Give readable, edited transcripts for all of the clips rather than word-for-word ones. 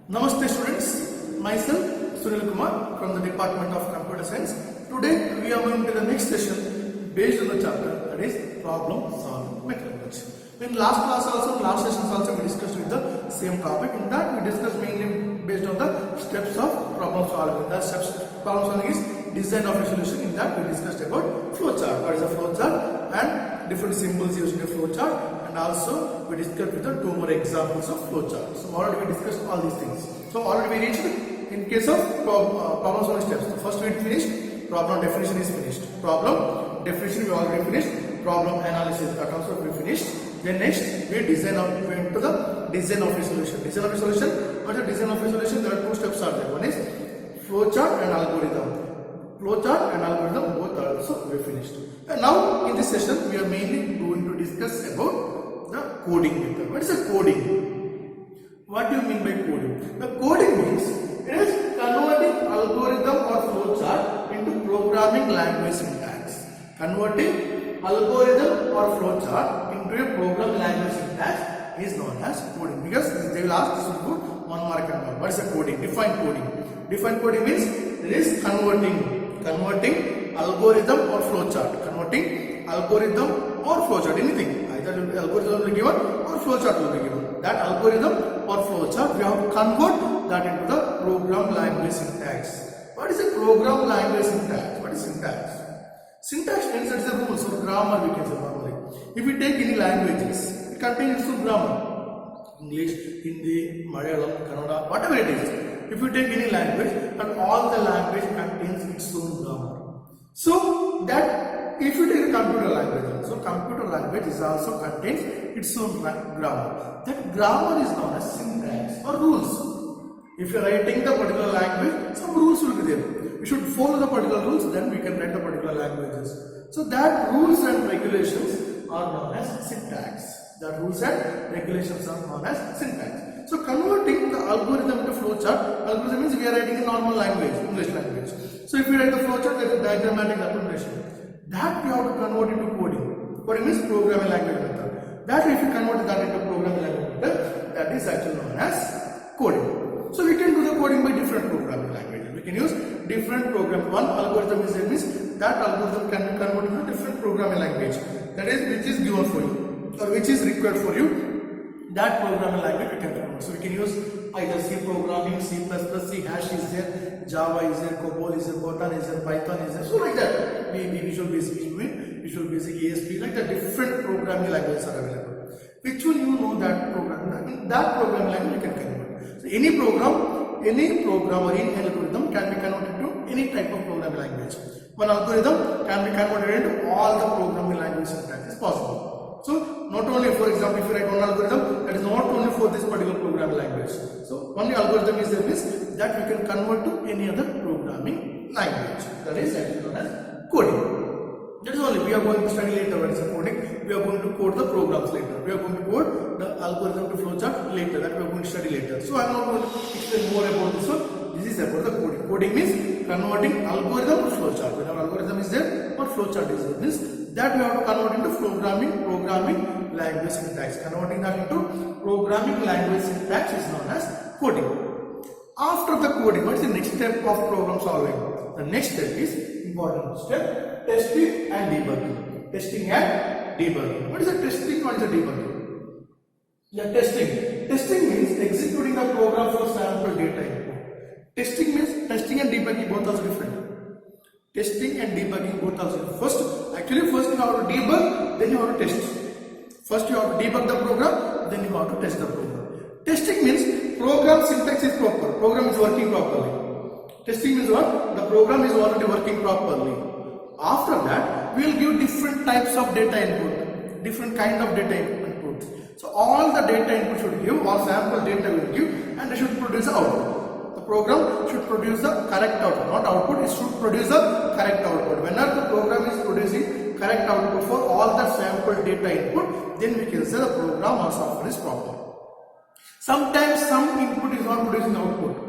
Namaste students, myself Sunil Kumar from the Department of Computer Science. Today we are going to the next session based on the chapter that is problem solving methodology. In last class also, last sessions also we discussed with the same topic. In that we discussed mainly based on the steps of problem solving. The steps problem solving is design of a solution. In that we discussed about flowchart. What is a flowchart and different symbols used in a flowchart. And also we discussed with the two more examples of flowchart. So already we discussed all these things. So already we reached in case of problem solving steps. So first we finished, problem definition is finished. Problem definition we already finished. Problem analysis that also we finished. Then next we went to the design of a solution. Design of a solution. What is the design of a solution? There are two steps are there. One is flowchart and algorithm. Flowchart and algorithm both are also we finished. And now in this session we are mainly going to discuss about the coding method. What is a coding? What do you mean by coding? The coding means it is converting algorithm or flowchart into programming language syntax. Converting algorithm or flowchart into a programming language syntax is known as coding. Because they will ask this will put 1 mark and 1. What is a coding? Define coding. Define coding means it is converting algorithm or flowchart. Converting algorithm or flowchart, anything. Either algorithm will be given or flowchart will be given. That algorithm or flowchart we have to convert that into the program language syntax. What is a program language syntax? What is syntax? Syntax means it is a rules or grammar we can say normally. If we take any languages, it contains its own grammar. English, Hindi, Malayalam, Kannada, whatever it is. If you take any language, and all the language contains its own grammar. So that if you take a computer language, so computer language is also contains its own grammar. That grammar is known as syntax or rules. If you are writing the particular language, some rules will be there. We should follow the particular rules, then we can write the particular languages. So that rules and regulations are known as syntax. The rules and regulations are known as syntax. So converting the algorithm to flowchart, algorithm means we are writing in normal language, English language. So if we write the flowchart, there is a diagrammatic representation. That we have to convert into coding. Coding means programming language method. That if you convert that into programming language method, that is actually known as coding. So we can do the coding by different programming languages. We can use different program. One algorithm is there means that algorithm can be converted into different programming language. That is which is given for you or which is required for you. That programming language we can convert. So we can use either C programming, C++, C hash is there, Java is there, COBOL is there, Kotlin is there, Python is there. So like that, Visual Basic, Visual Basic, ASP, like that different programming languages are available. Which one you know that program? In that programming language you can convert. So any program or any algorithm can be converted to any type of programming language. One algorithm can be converted into all the programming language syntax is possible. So not only, for example, if you write one algorithm, that is not only for this particular programming language. So only algorithm is there means that we can convert to any other programming language. That is actually known as coding. That is only we are going to study later what is coding. We are going to code the programs later. We are going to code the algorithm to flowchart later. That we are going to study later. So I am not going to explain more about this one. This is about the coding. Coding means converting algorithm to flowchart. Whenever algorithm is there or flowchart is there, means that we have to convert into programming language syntax. Converting that into programming language syntax is known as coding. After the coding, what is the next step of program solving? The next step is important step: testing and debugging. Testing and debugging. What is the testing? What is the debugging? The testing means executing the program for sample data input. Testing means testing and debugging both are different. Testing and debugging both are different. First you have to debug, then you have to test. First you have to debug the program, then you have to test the program. Testing means program syntax is proper, program is working properly. Testing means what? The program is already working properly. After that, we will give different types of data input, different kind of data input. So all the data input should give, or sample data will give, and they should produce output. The program should produce the correct output, not output, it should produce the correct output. Whenever the program is producing correct output for all the sample data input, then we can say the program or software is proper. Sometimes some input is not producing output.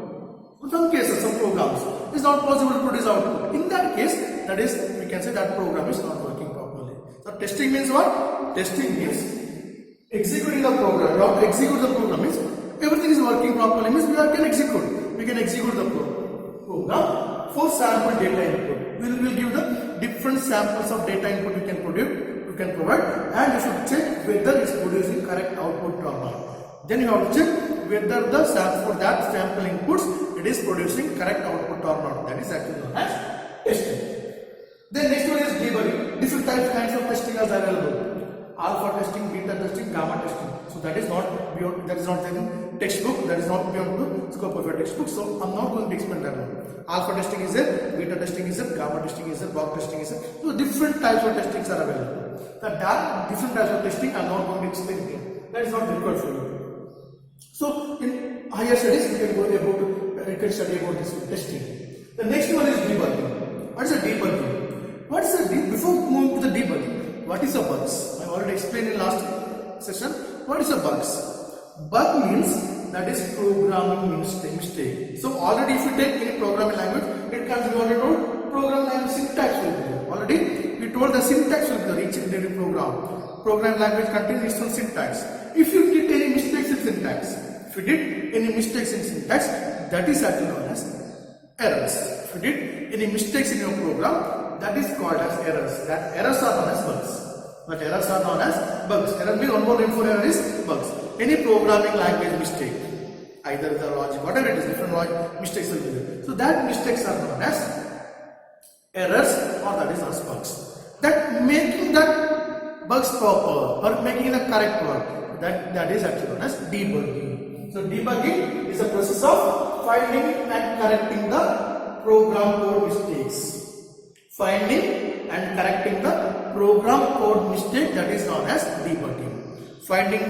In some cases, some programs, it is not possible to produce output. In that case, that is, we can say that program is not working properly. So testing means what? Testing means executing the program. Now execute the program means everything is working properly means we can execute. We can execute the program for sample data input. We will give the different samples of data input we can provide, and you should check whether it's producing correct output or not. Then you have to check whether the for that sample inputs it is producing correct output or not. That is actually known as testing. Then next one is debugging. Different kinds of testing are available. Alpha testing, beta testing, gamma testing. So that is not beyond, that is not in textbook, that is not beyond the scope of your textbook. So I'm not going to explain that one. Alpha testing is there, beta testing is there, gamma testing is there, block testing is there. So different types of testings are available. That different types of testing I'm not going to explain here. That is not required for you. So in higher studies you can study about this testing. The next one is debugging. What is a debugging? Before moving to the debugging, what is a bugs? I already explained in last session. What is a bugs? Bug means that is programming mistake. So already if you take any programming language, it comes we already told programming language syntax will be there. Already we told the syntax will be there each and every program. Programming language contains its own syntax. If you did any mistakes in syntax, that is actually known as errors. If you did any mistakes in your program, that is called as errors. That errors are known as bugs. Error means one more name for error is bugs. Any programming language mistake, either the logic, whatever it is, different logic mistakes will be there. So that mistakes are known as errors, or that is as bugs. That making that bugs proper or making the correct one, that is actually known as debugging. So debugging is a process of finding and correcting the program code mistakes. Finding and correcting the program code mistake, that is known as debugging. Finding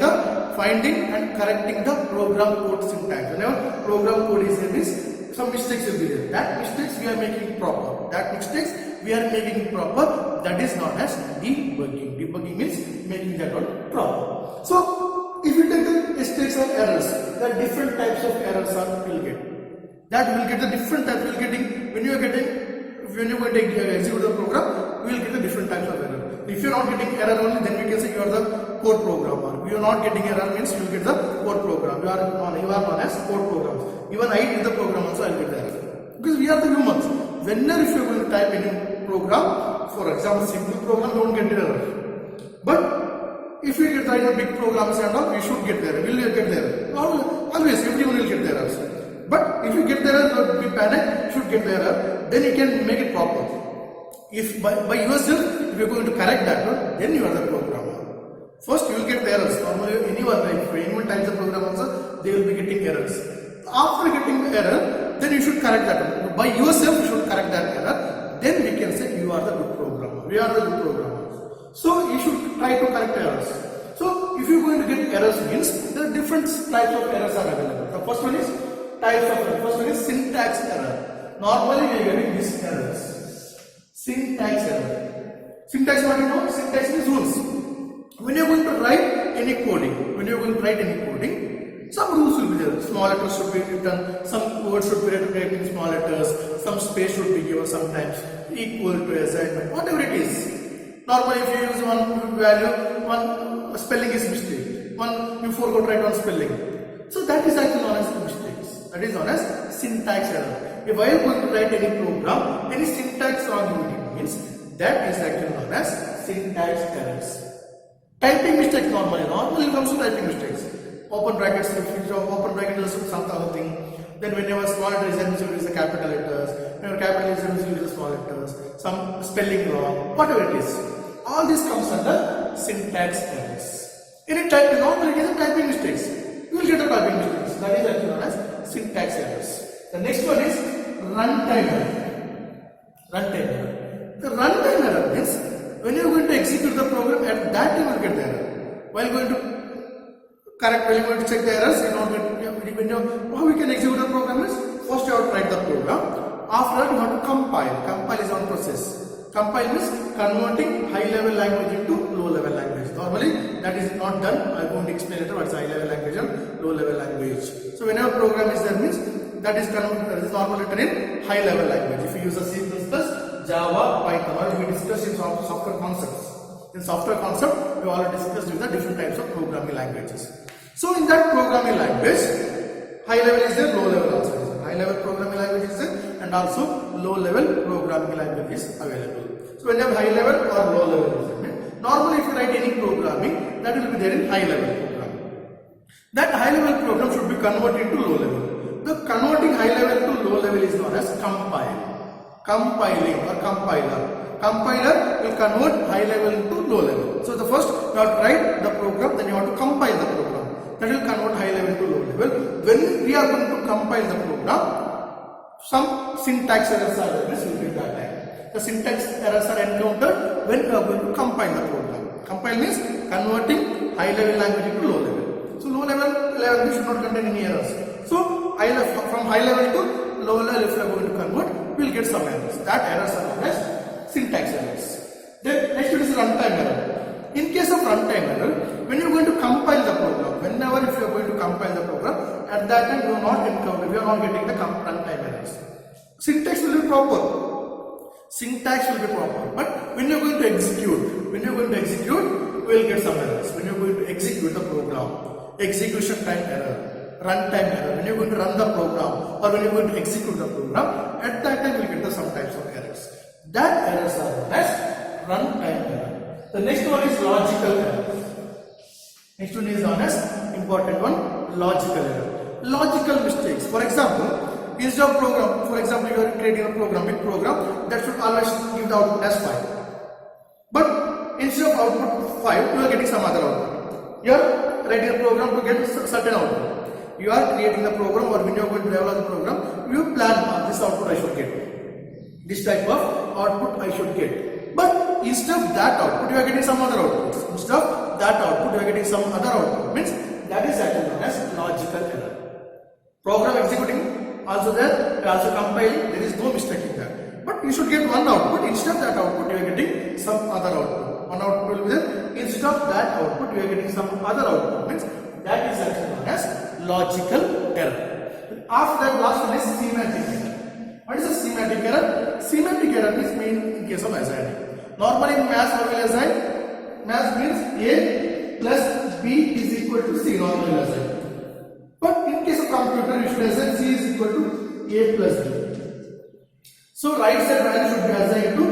and correcting the program code syntax. Whenever program code is there, means some mistakes will be there. That mistakes we are making proper. That is known as debugging. Debugging means making that one proper. So if you take the mistakes or errors, there are different types of errors will get. That will get the different types will getting when you are going to execute the program, we will get the different types of error. If you are not getting error only, then we can say you are the code programmer. If you are not getting error means you will get the code program. You are known as code programmers. Even I did the program also, I will get the error. Because we are the humans. Whenever if you are going to type any program, for example simple program, you won't get error. But if you get write a big programs and all, you should get there. Will you get there? Always, everyone will get there also. But if you get there, don't be panic. You should get there. Then you can make it proper. If by yourself, if you are going to correct that one, then you are the programmer. First, you will get errors. Normally, anyone types the program also, they will be getting errors. After getting the error, then you should correct that one. By yourself, you should correct that error. Then we can say you are the good programmer. We are the good programmers. So you should try to correct errors. So if you are going to get errors means there are different types of errors are available. The first one is syntax error. Normally we are getting these errors. Syntax error. Syntax, what you know? Syntax is rules. When you are going to write any coding, some rules will be there. Small letters should be written, some words should be written in small letters, some space should be given sometimes, equal to assignment, whatever it is. Normally if you use one value, one spelling is mistake, one you forgot to write one spelling. So that is actually known as mistakes. That is known as syntax error. If I am going to write any program, any syntax wrong means that is actually known as syntax errors. Typing mistakes normally comes to typing mistakes. Open brackets, open bracket is some other thing. Then when you have small letters, you use the capital letters. When you have capital letters, you use the small letters. Some spelling wrong, whatever it is. All this comes under syntax errors. Any typing, normally it is typing mistakes. You will get the typing mistakes. That is actually known as syntax errors. The next one is runtime error. The runtime error means when you are going to execute the program, at that time you will get the error. While going to check the errors, how we can execute the program is first you have to write the program. After that you have to compile. Compile is one process. Compile means converting high level language into low level language. Normally that is not done. I am going to explain later what is high level language and low level language. So whenever program is there means that is normally written in high level language. If you use a C++, Java, Python, or we discussed in software concepts. In software concept, we already discussed with the different types of programming languages. So in that programming language, high high level is there, low level also is there. High level programming language is there, and also low level programming language is available. So when you have high level or low level is there. Normally if you write any programming, that will be there in high level programming. That high level program should be converted into low level. The converting high level to low level is known as compiling or compiler. Compiler will convert high level into low level. So the first you have to write the program, then you have to compile the program. That will convert high level to low level. When we are going to compile the program, some syntax errors are there. This will be that time. The syntax errors are encountered when we are going to compile the program. Compile means converting high level language into low level. So low level language should not contain any errors. So from high level to low level, if we are going to convert, we will get some errors. That errors are known as syntax errors. Then next it is runtime error. In case of runtime error, when you are going to compile the program, whenever if you are going to compile the program, at that time you are not encountering, you are not getting the runtime errors. Syntax will be proper. Syntax will be proper. But when you are going to execute, we will get some errors. When you are going to execute the program, execution time error, runtime error, when you are going to run the program or when you are going to execute the program, at that time you will get some types of errors. That errors are known as runtime error. The next one is logical error. Next one is known as important one, logical error. Logical mistakes. For example, instead of program, for example, you are creating a program, big program that should always give the output as 5. But instead of output 5, you are getting some other output. You are writing a program to get a certain output. You are creating the program, or when you are going to develop the program, you plan this output I should get. This type of output I should get. But instead of that output, you are getting some other output. Instead of that output, you are getting some other output. Means that is actually known as logical error. Program executing also there, also compiling, there is no mistake in that. But you should get one output. Instead of that output, you are getting some other output. One output will be there. Instead of that output, you are getting some other output. Means that is actually known as logical error. After that, last one is semantic error. What is a semantic error? Semantic error is mean in case of assigning. Normally in maths, what will assign? Maths means A plus B is equal to C. Normally assign. But in case of computer, you should assign C is equal to A plus B. So right side value should be assigned to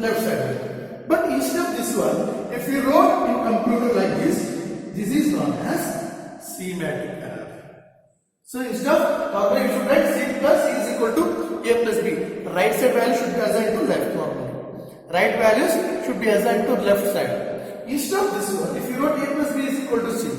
left side value. But instead of this one, if you wrote in computer like this is known as semantic error. So instead of normally you should write C plus C is equal to A plus B. Right side value should be assigned to left normally. Right values should be assigned to left side. Instead of this one, if you wrote A plus B is equal to C.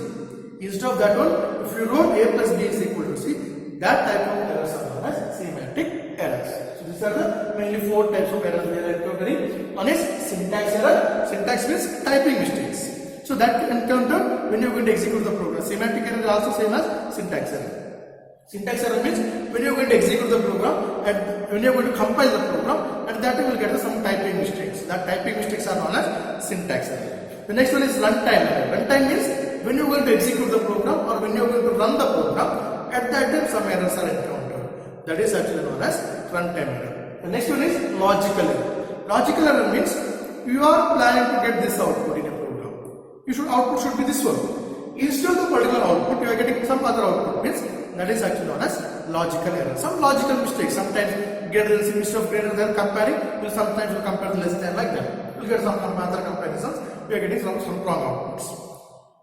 Instead of that one, if you wrote A plus B is equal to C, that type of errors are known as semantic errors. So these are the mainly 4 types of errors we are encountering. One is syntax error. Syntax means typing mistakes. So that you encounter when you are going to execute the program. Semantic error is also same as syntax error. Syntax error means when you are going to execute the program and when you are going to compile the program, at that time you will get some typing mistakes. That typing mistakes are known as syntax error. The next one is runtime error. Runtime means when you are going to execute the program or when you are going to run the program, at that time some errors are encountered. That is actually known as runtime error. The next one is logical error. Logical error means you are planning to get this output in a program. Output should be this one. Instead of the particular output, you are getting some other output. Means that is actually known as logical error. Some logical mistakes. Sometimes greater than, instead of greater than comparing, will sometimes will compare less than like that. You will get some other comparisons. We are getting some wrong outputs.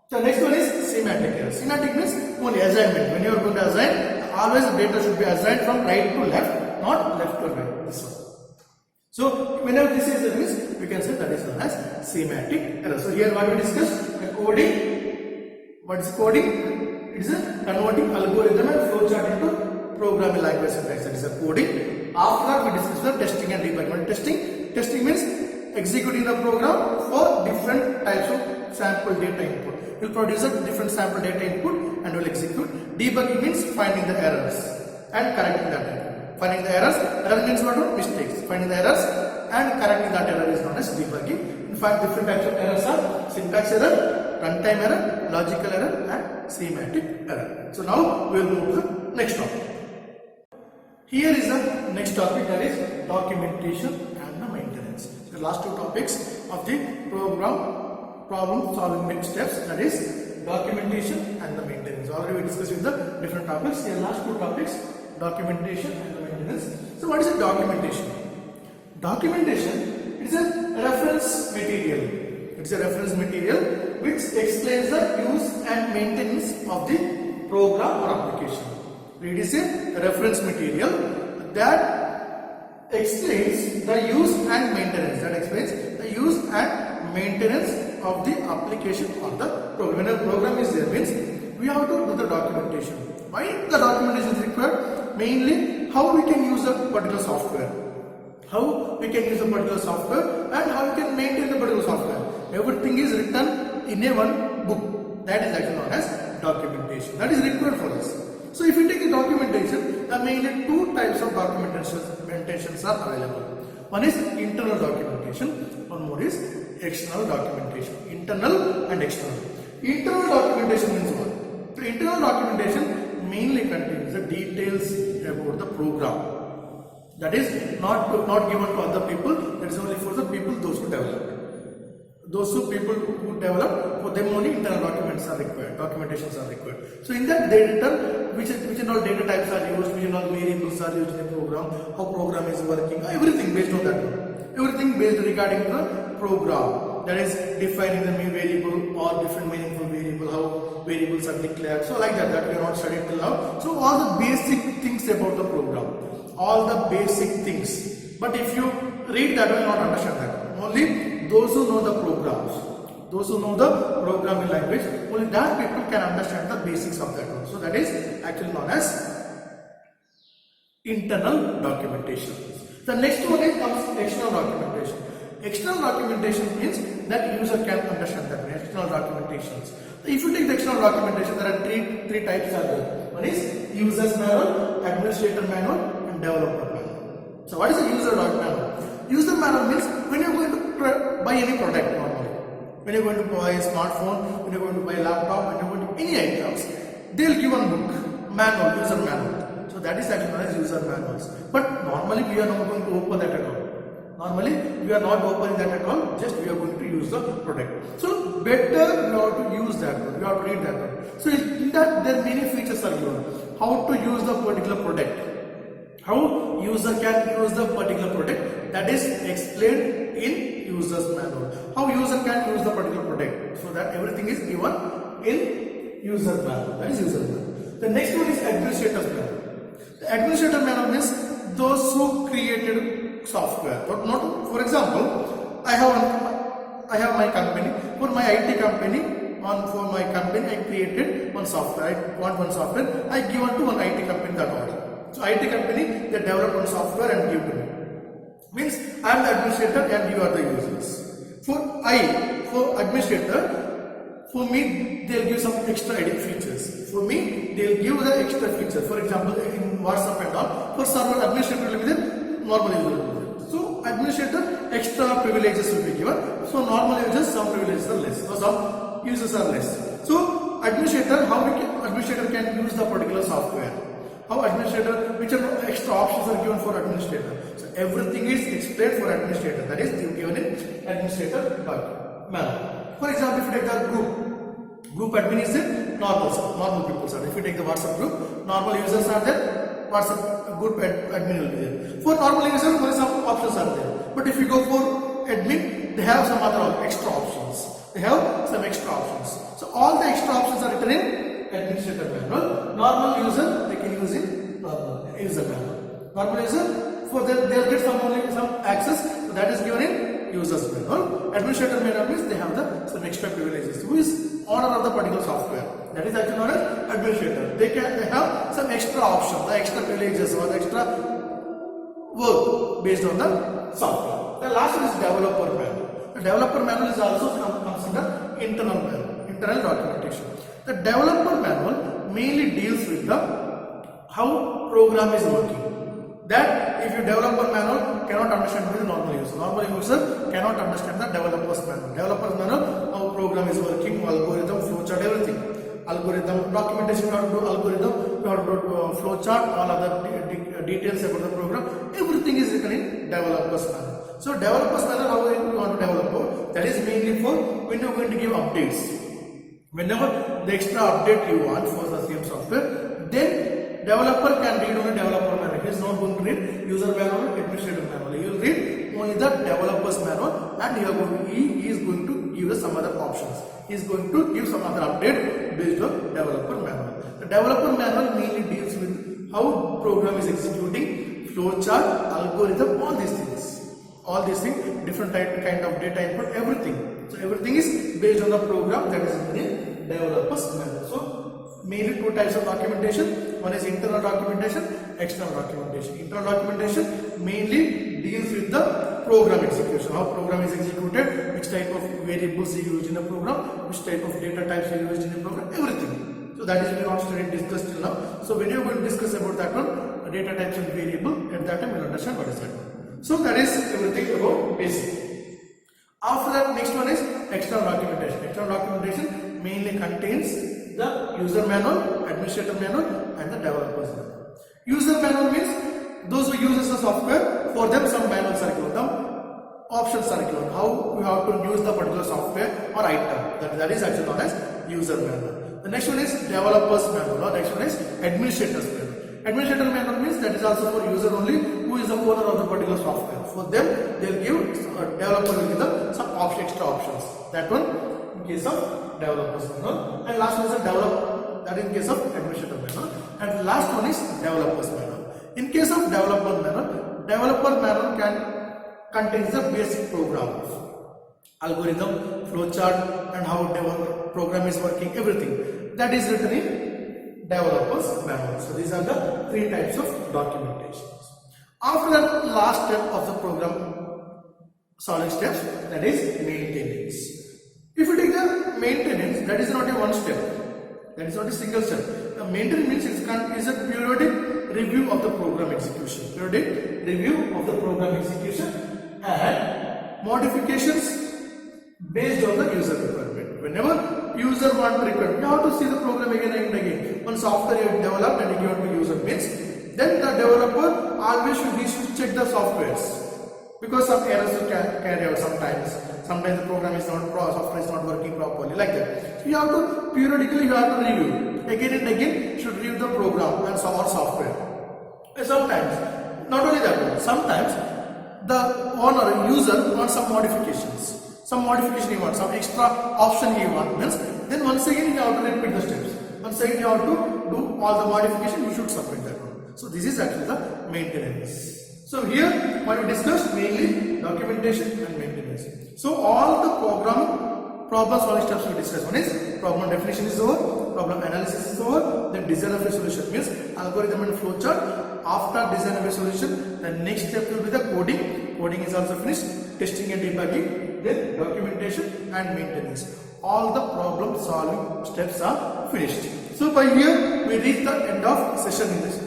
So next one is semantic error. Semantic means only assignment. When you are going to assign, always the data should be assigned from right to left, not left to right. This one. So whenever this is the case, we can say that is known as semantic error. So here what we discussed, the coding. What is coding? It is a converting algorithm and flowchart into programming language syntax. That is a coding. After that we discuss the testing and debugging. Testing means executing the program for different types of sample data input. We'll produce a different sample data input and will execute. Debugging means finding the errors and correcting that error. Finding the errors, error means what? Mistakes. Finding the errors and correcting that error is known as debugging. In fact, different types of errors are syntax error, runtime error, logical error and semantic error. So now we will move to the next topic. Here is the next topic, that is documentation and the maintenance. The last two topics of the problem solving next steps, that is documentation and the maintenance. Already we discussed with the different topics. Here last two topics, documentation and the maintenance. So what is a documentation? Documentation is a reference material. It's a reference material which explains the use and maintenance of the program or application. It is a reference material that explains the use and maintenance. That explains the use and maintenance of the application or the program. When a program is there, means we have to do the documentation. Why the documentation is required? Mainly how we can use a particular software, how we can use a particular software, and how we can maintain the particular software. Everything is written in a one book. That is actually known as documentation. That is required for us. So if you take the documentation, there are mainly two types of documentations are available. One is internal documentation, one more is external documentation. Internal and external. Internal documentation means what? So internal documentation mainly contains the details about the program. That is not given to other people. That is only for the people those who develop. Those people who develop, for them only internal documents are required, documentations are required. So in that they return which all data types are used, which all variables are used in the program, how program is working, everything based on that one. Everything based regarding the program. That is defining the new variable or different meaningful variable, how variables are declared. So like that we are not studying till now. So all the basic things about the program. All the basic things. But if you read that, you will not understand that. Only those who know the programs, those who know the programming language, only that people can understand the basics of that one. So that is actually known as internal documentation. The next one is comes external documentation. External documentation means that user can understand that external documentations. If you take the external documentation, there are three types are there. One is user's manual, administrator manual, and developer manual. So what is a user manual? User manual means when you are going to buy any product normally. When you are going to buy a smartphone, when you are going to buy a laptop, when you are going to any items, they will give one book, manual, user manual. So that is actually known as user manuals. But normally we are not going to open that at all. Normally we are not opening that at all, just we are going to use the product. So better you have to use that one, you have to read that one. So in that there are many features are given. How to use the particular product, how user can use the particular product, that is explained in user's manual. How user can use the particular product, so that everything is given in user manual. That is user manual. The next one is administrator's manual. The administrator manual means those who created software. But not, for example, I have my company. For my IT company, for my company, I created one software. I want one software. I give on to one IT company that order. So IT company, they develop one software and give to me. Means I am the administrator and you are the users. For administrator, for me they will give some extra edit features. For me they will give the extra features. For example, in WhatsApp and all, for server administrator will be there, normal user will be there. So administrator, extra privileges will be given. So normal users, some privileges are less. So some users are less. So administrator, administrator can use the particular software. How administrator, which are extra options are given for administrator. So everything is explained for administrator. That is given in administrator manual. For example, if you take the group admin is there, normal people are there. If you take the WhatsApp group, normal users are there, WhatsApp group admin will be there. For normal users, there are some options are there. But if you go for admin, they have some other extra options. They have some extra options. So all the extra options are written in administrator manual. Normal user, they can use in normal user manual. Normal user, for them they will get some access, so that is given in user's manual. Administrator manual means they have some extra privileges. Who is owner of the particular software? That is actually known as administrator. They have some extra options, the extra privileges or the extra work based on the software. The last one is developer manual. The developer manual is also comes under internal manual, internal documentation. The developer manual mainly deals with how program is working. That if you developer manual cannot understand with the normal user. Normal user cannot understand the developer's manual. Developer's manual, how program is working, algorithm, flowchart, everything. Algorithm, documentation, you have to do algorithm, you have to do flowchart, all other details about the program. Everything is written in developer's manual. So developer's manual, how you want to develop? That is mainly for when you are going to give updates. Whenever the extra update you want for the same software, then developer can read only developer manual. He is not going to read user manual or administrative manual. He will read only the developer's manual, and he is going to give us some other options. He is going to give some other update based on developer manual. The developer manual mainly deals with how program is executing, flowchart, algorithm, all these things. All these things, different kind of data input, everything. So everything is based on the program that is in the developer's manual. So mainly two types of documentation. One is internal documentation, external documentation. Internal documentation mainly deals with the program execution, how program is executed, which type of variables are used in a program, which type of data types are used in a program, everything. So that is we not studied discussed till now. So when you are going to discuss about that one, data types and variable, at that time you will understand what is that one. So that is everything about basic. After that, next one is external documentation. External documentation mainly contains the user manual, administrator manual, and the developer's manual. User manual means those who use the software, for them some manuals are given, them options are given, how you have to use the particular software or item. That is actually known as user manual. The next one is developer's manual, or next one is administrator's manual. Administrator manual means that is also for user only, who is the owner of the particular software. For them, they will give, developer will give them some extra options. That one in case of developer's manual. And last one is a developer, that in case of administrator manual. And last one is developer's manual. In case of developer manual contains the basic programs, algorithm, flowchart, and how the program is working, everything. That is written in developer's manual. So these are the three types of documentations. After that, last step of the program solving steps, that is maintenance. If you take the maintenance, that is not a one step, that is not a single step. The maintenance means is a periodic review of the program execution, and modifications based on the user requirement. Whenever user want to require, you have to see the program again and again. One software you have developed and you give to user means, then the developer always should check the softwares, because some errors will carry out sometimes. Sometimes the program is not, software is not working properly, like that. So you have to periodically review again and again. Should review the program and some software. And sometimes, not only that, sometimes the owner user wants some modifications. Some modification he wants, some extra option he wants, then once again you have to repeat the steps. Once again you have to do all the modification, you should submit that one. So this is actually the maintenance. So here what we discussed mainly documentation and maintenance. So all the problem solving steps we discussed. One is problem definition is over, problem analysis is over, then design of a solution means algorithm and flowchart. After design of a solution, the next step will be the coding. Coding is also finished, testing and debugging, then documentation and maintenance. All the problem solving steps are finished. So by here we reach the end of session in this.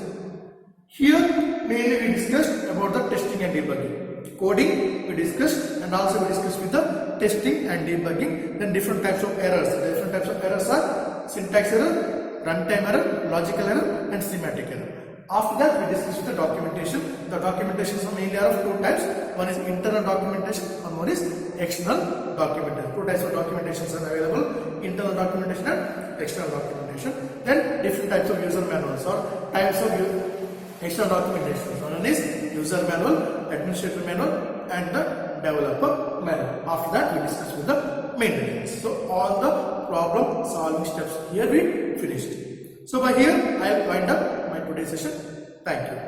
Here mainly we discussed about the testing and debugging. Coding we discussed, and also we discussed with the testing and debugging. Then different types of errors. The different types of errors are syntax error, runtime error, logical error, and semantic error. After that, we discussed the documentation. The documentation is mainly of two types. One is internal documentation and one is external documentation. Two types of documentations are available: internal documentation and external documentation. Then different types of user manuals or types of external documentation. One is user manual, administrator manual, and the developer manual. After that, we discussed with the maintenance. So all the problem solving steps here we finished. So by here I will wind up my today's session. Thank you.